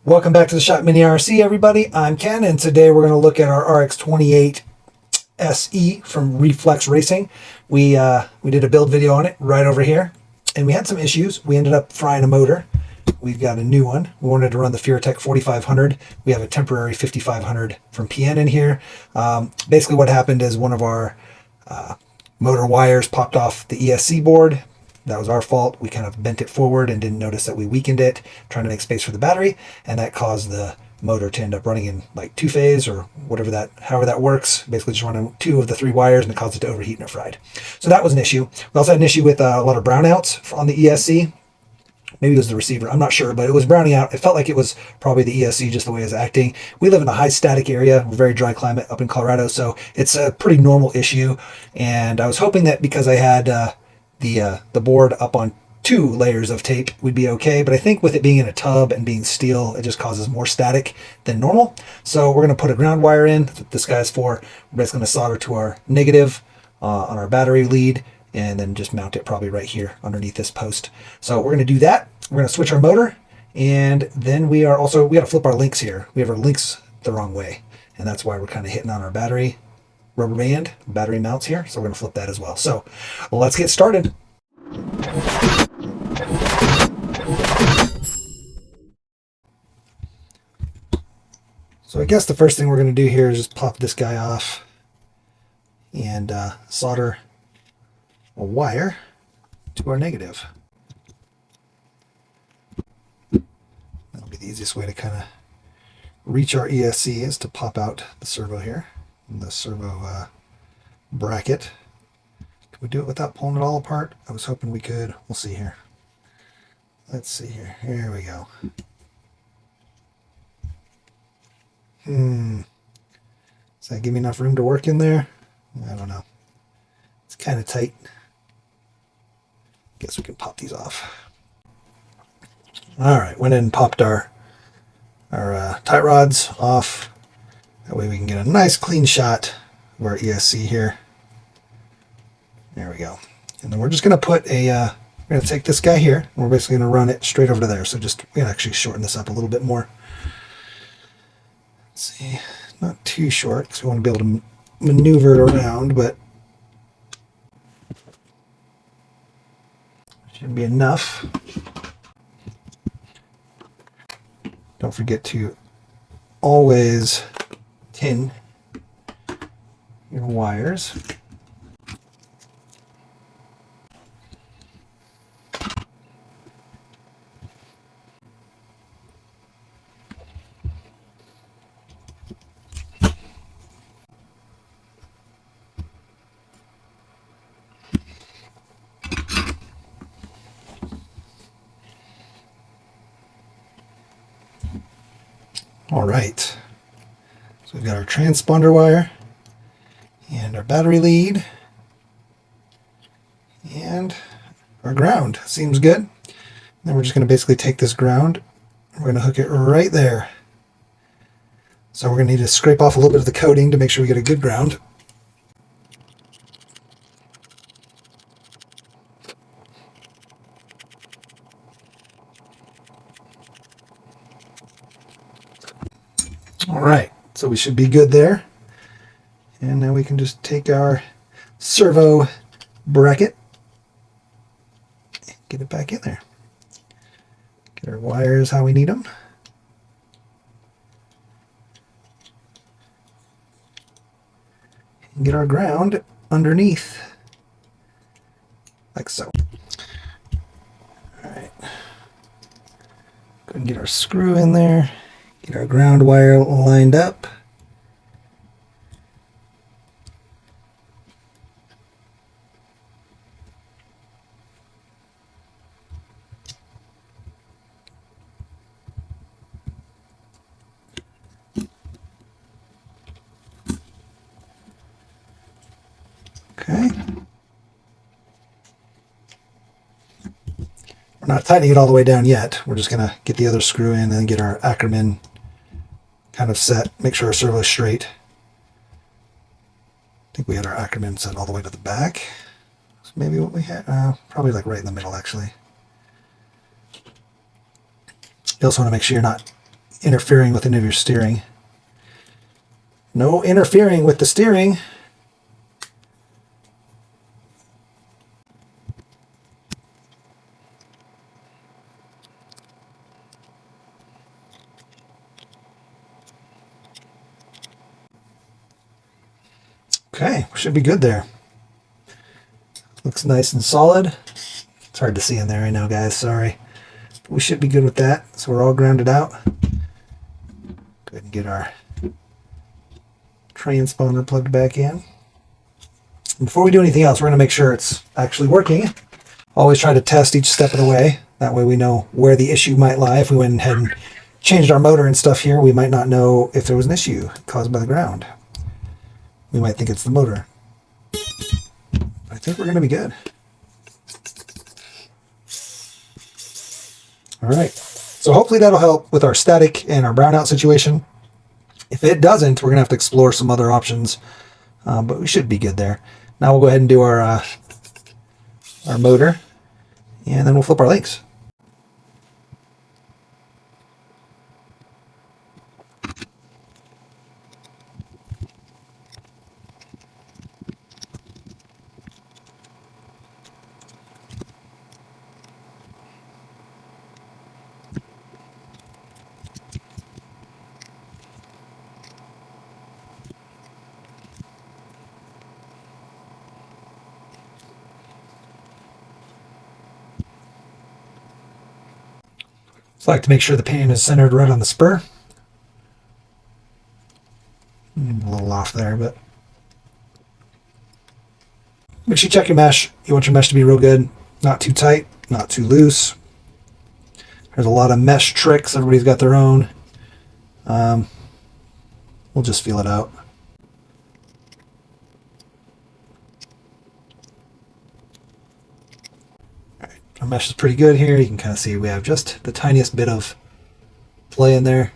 Welcome back to the Shop Mini RC, everybody. I'm Ken, and today we're going to look at our RX28SE from Reflex Racing. We did a build video on it right over here, and we had some issues. We ended up frying a motor. We've got a new one. We wanted to run the Furatech 4500. We have a temporary 5500 from PN in here. Basically what happened is one of our motor wires popped off the ESC board. That was our fault. We kind of bent it forward and didn't notice that we weakened it, trying to make space for the battery, and that caused the motor to end up running in like two-phase or however that works. Basically just running two of the three wires, and it caused it to overheat and it fried. So that was an issue. We also had an issue with a lot of brownouts on the ESC. Maybe it was the receiver, I'm not sure, but it was browning out. It felt like it was probably the ESC, just the way it was acting. We live in a high static area, very dry climate up in Colorado, so it's a pretty normal issue. And I was hoping that because I had the board up on two layers of tape would be okay, but I think with it being in a tub and being steel, it just causes more static than normal. So we're going to put a ground wire in. That's what this guy's for. We're just going to solder to our negative on our battery lead, and then just mount it probably right here underneath this post. So we're going to do that. We're going to switch our motor, and then we got to flip our links here. We have our links the wrong way, and that's why we're kind of hitting on our battery rubber band battery mounts here. So we're going to flip that as well. So let's get started. So I guess the first thing we're going to do here is just pop this guy off and solder a wire to our negative. That'll be the easiest way to kind of reach our ESC, is to pop out the servo here, the servo bracket. Can we do it without pulling it all apart? I was hoping we could. We'll see here. Let's see here. Here we go. Does that give me enough room to work in there? I don't know. It's kind of tight. Guess we can pop these off. All right, went in and popped our tie rods off. That way we can get a nice clean shot of our ESC here. There we go. And then we're just going to put we're going to take this guy here, and we're basically going to run it straight over to there. So we're going to actually shorten this up a little bit more. Let's see, not too short, because we want to be able to maneuver it around, but should be enough. Don't forget to always tin your wires. All right, so we've got our transponder wire and our battery lead and our ground. Seems good. Then we're just going to basically take this ground, we're going to hook it right there. So we're going to need to scrape off a little bit of the coating to make sure we get a good ground. All right, so we should be good there. And now we can just take our servo bracket and get it back in there. Get our wires how we need them. And get our ground underneath, like so. All right, go and get our screw in there. Get our ground wire lined up. Okay. We're not tightening it all the way down yet. We're just going to get the other screw in and then get our Ackerman kind of set, make sure our servo is straight. I think we had our Ackerman set all the way to the back. So maybe what we had, probably like right in the middle actually. You also want to make sure you're not interfering with any of your steering. No interfering with the steering. Okay, we should be good there. Looks nice and solid. It's hard to see in there right now, guys, sorry. We should be good with that, so we're all grounded out. Go ahead and get our transponder plugged back in. And before we do anything else, we're going to make sure it's actually working. Always try to test each step of the way. That way we know where the issue might lie. If we went ahead and changed our motor and stuff here, we might not know if there was an issue caused by the ground. We might think it's the motor. I think we're going to be good. All right. So hopefully that'll help with our static and our brownout situation. If it doesn't, we're going to have to explore some other options, but we should be good there. Now we'll go ahead and do our motor, and then we'll flip our links. So I like to make sure the pinion is centered right on the spur. A little off there, but make sure you check your mesh. You want your mesh to be real good, not too tight, not too loose. There's a lot of mesh tricks. Everybody's got their own. We'll just feel it out. Our mesh is pretty good here. You can kind of see we have just the tiniest bit of play in there.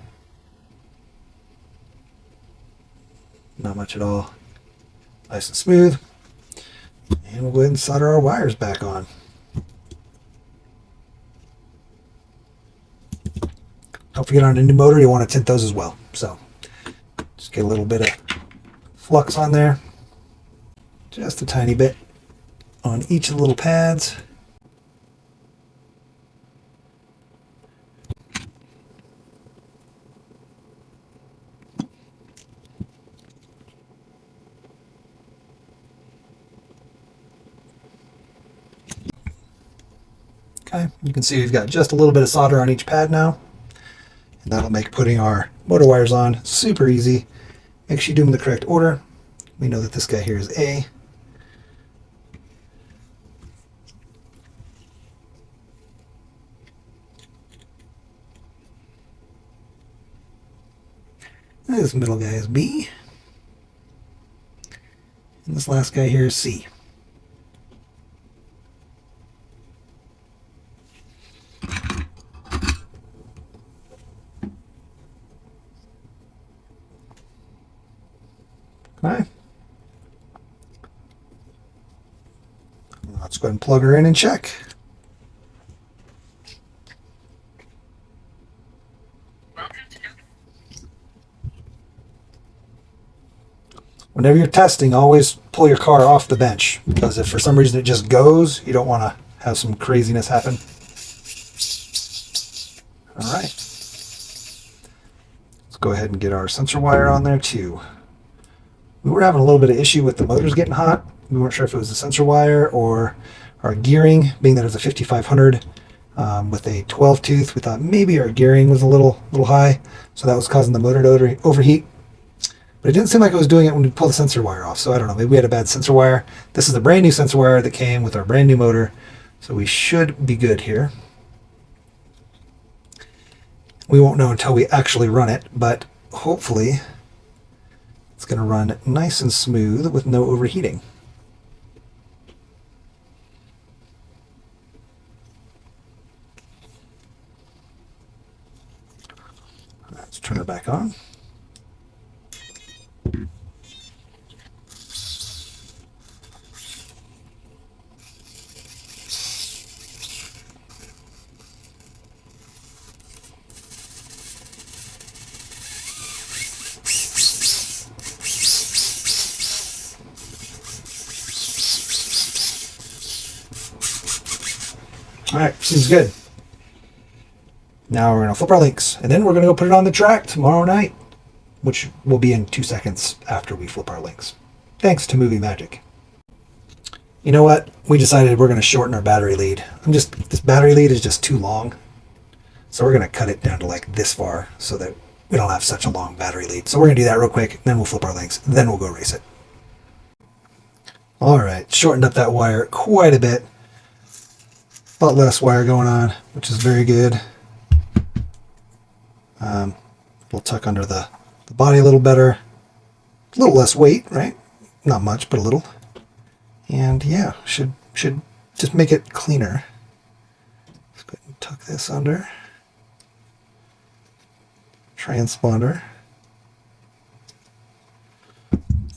Not much at all. Nice and smooth. And we'll go ahead and solder our wires back on. Don't forget, on a new motor, you want to tint those as well. So just get a little bit of flux on there. Just a tiny bit on each of the little pads. Okay, you can see we've got just a little bit of solder on each pad now. And that'll make putting our motor wires on super easy. Make sure you do them in the correct order. We know that this guy here is A. And this middle guy is B. And this last guy here is C. Okay. Let's go ahead and plug her in and check. Whenever you're testing, always pull your car off the bench, because if for some reason it just goes, you don't want to have some craziness happen. All right. Let's go ahead and get our sensor wire on there too. We were having a little bit of issue with the motors getting hot. We weren't sure if it was the sensor wire or our gearing, being that it's a 5500 with a 12 tooth. We thought maybe our gearing was a little high, so that was causing the motor to overheat. But it didn't seem like it was doing it when we pulled the sensor wire off, so I don't know. Maybe we had a bad sensor wire. This is the brand new sensor wire that came with our brand new motor, so we should be good here. We won't know until we actually run it, but hopefully it's going to run nice and smooth with no overheating. Let's turn it back on. All right, seems good. Now we're gonna flip our links, and then we're gonna go put it on the track tomorrow night, which will be in 2 seconds after we flip our links. Thanks to Movie Magic. You know what? We decided we're gonna shorten our battery lead. This battery lead is just too long. So we're gonna cut it down to like this far so that we don't have such a long battery lead. So we're gonna do that real quick, then we'll flip our links, then we'll go race it. All right, shortened up that wire quite a bit. A lot less wire going on, which is very good. We'll tuck under the body a little better. A little less weight, right? Not much, but a little. And yeah, should just make it cleaner. Let's go ahead and tuck this under. Transponder.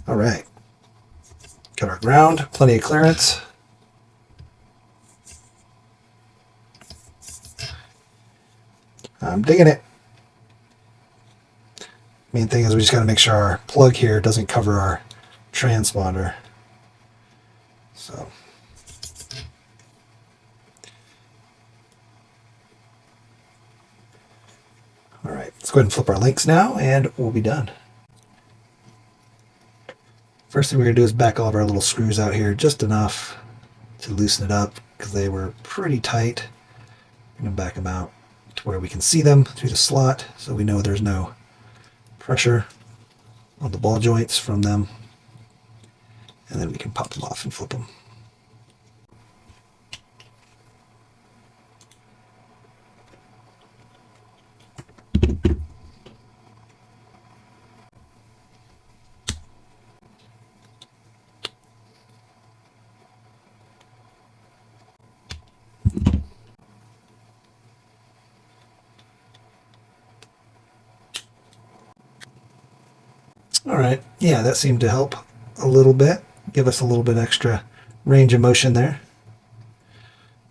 All right. Got our ground, plenty of clearance. I'm digging it. Main thing is we just got to make sure our plug here doesn't cover our transponder. So. All right, let's go ahead and flip our links now and we'll be done. First thing we're going to do is back all of our little screws out here just enough to loosen it up because they were pretty tight. I'm going to back them out to where we can see them through the slot so we know there's no pressure on the ball joints from them. And then we can pop them off and flip them. All right, yeah, that seemed to help a little bit, give us a little bit extra range of motion there.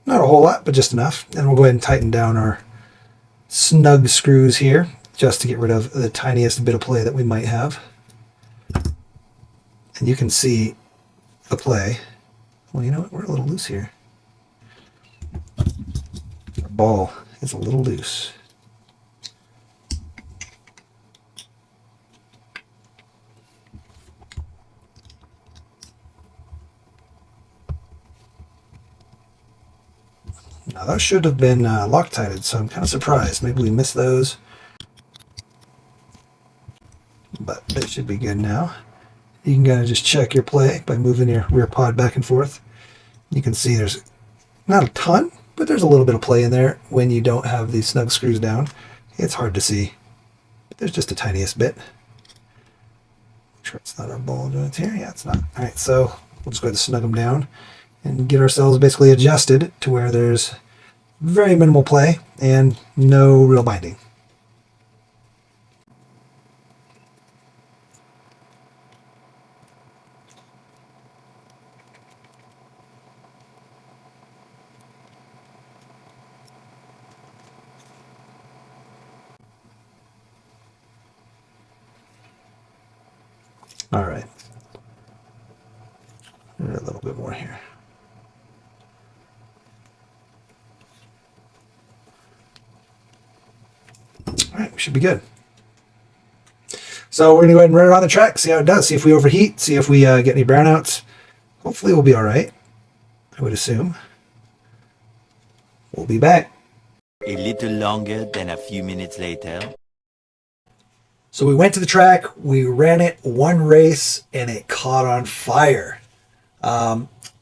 Not a whole lot, but just enough. And we'll go ahead and tighten down our snug screws here, just to get rid of the tiniest bit of play that we might have. And you can see the play. Well, you know what, we're a little loose here. Our ball is a little loose. Now those should have been Loctited, so I'm kind of surprised. Maybe we missed those. But they should be good now. You can kind of just check your play by moving your rear pod back and forth. You can see there's not a ton, but there's a little bit of play in there when you don't have these snug screws down. It's hard to see, but there's just the tiniest bit. Make sure it's not our ball joints here. Yeah, it's not. All right, so we'll just go ahead and snug them down and get ourselves basically adjusted to where there's very minimal play and no real binding. All right, a little bit more here. All right, we should be good. So we're going to go ahead and run it on the track, see how it does, see if we overheat, see if we get any brownouts. Hopefully we'll be all right, I would assume. We'll be back. A little longer than a few minutes later. So we went to the track, we ran it one race, and it caught on fire.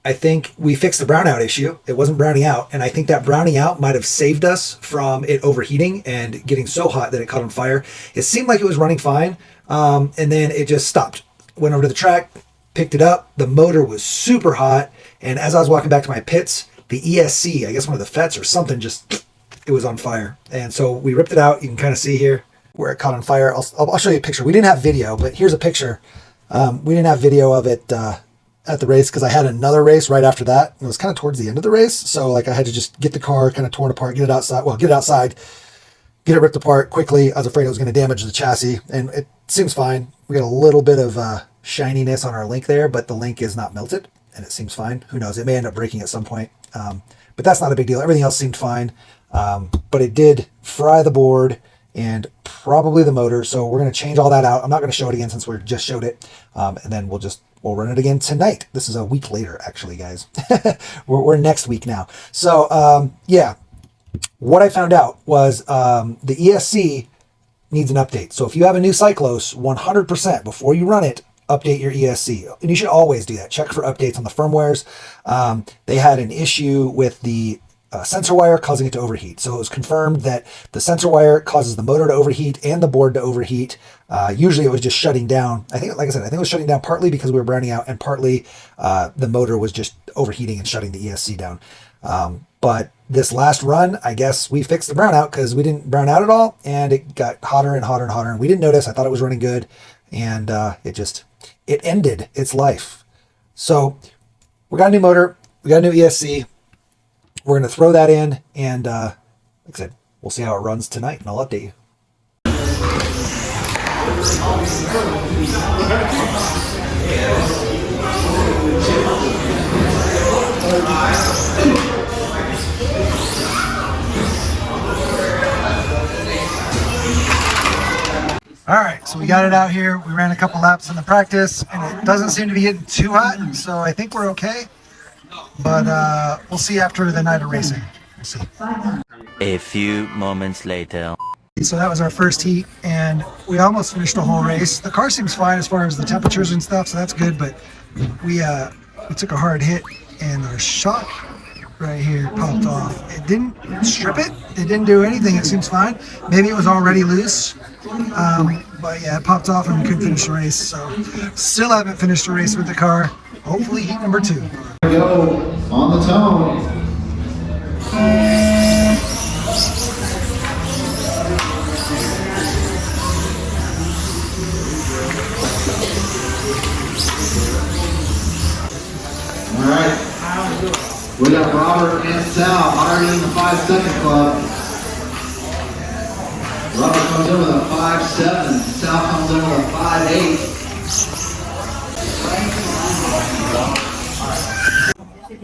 I think we fixed the brownout issue. It wasn't browning out, and I think that browning out might have saved us from it overheating and getting so hot that it caught on fire. It seemed like it was running fine, and then it just stopped. Went over to the track, picked it up. The motor was super hot, and as I was walking back to my pits, the ESC, I guess one of the FETs or something, just, it was on fire. And so we ripped it out. You can kind of see here where it caught on fire. I'll show you a picture. We didn't have video, but here's a picture. We didn't have video of it at the race because I had another race right after that. It was kind of towards the end of the race. So like I had to just get the car kind of torn apart, get it outside, get it ripped apart quickly. I was afraid it was going to damage the chassis, and it seems fine. We got a little bit of shininess on our link there, but the link is not melted and it seems fine. Who knows? It may end up breaking at some point. But but that's not a big deal. Everything else seemed fine, but it did fry the board and probably the motor. So we're going to change all that out. I'm not going to show it again since we just showed it. And then we'll run it again tonight. This is a week later, actually, guys. we're next week now. So yeah, what I found out was the ESC needs an update. So if you have a new Cyclos, 100% before you run it, update your ESC. And you should always do that. Check for updates on the firmwares. They had an issue with the sensor wire causing it to overheat. So it was confirmed that the sensor wire causes the motor to overheat and the board to overheat. Usually it was just shutting down. I think, like I said, I think it was shutting down partly because we were browning out and partly the motor was just overheating and shutting the ESC down. But this last run, I guess we fixed the brownout because we didn't brown out at all and it got hotter and hotter and hotter. And we didn't notice. I thought it was running good and it ended its life. So we got a new motor. We got a new ESC. We're going to throw that in, and like I said, we'll see how it runs tonight, and I'll update you. All right, so we got it out here. We ran a couple laps in the practice, and it doesn't seem to be getting too hot, so I think we're okay. But we'll see after the night of racing. We'll see. A few moments later. So that was our first heat, and we almost finished the whole race. The car seems fine as far as the temperatures and stuff, so that's good. But we took a hard hit, and our shock right here popped off. It didn't strip it. It didn't do anything. It seems fine. Maybe it was already loose. But yeah, it popped off and we couldn't finish the race. So still haven't finished the race with the car. Hopefully heat number 2. Here we go on the tone. All right. We got Robert and Sal already in the 5-second club. Robert comes in with a 5.7. Sal comes in with a 5.8.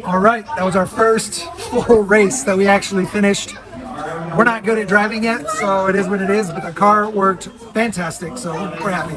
All right, that was our first full race that we actually finished. We're not good at driving yet, so it is what it is, but the car worked fantastic, so we're happy.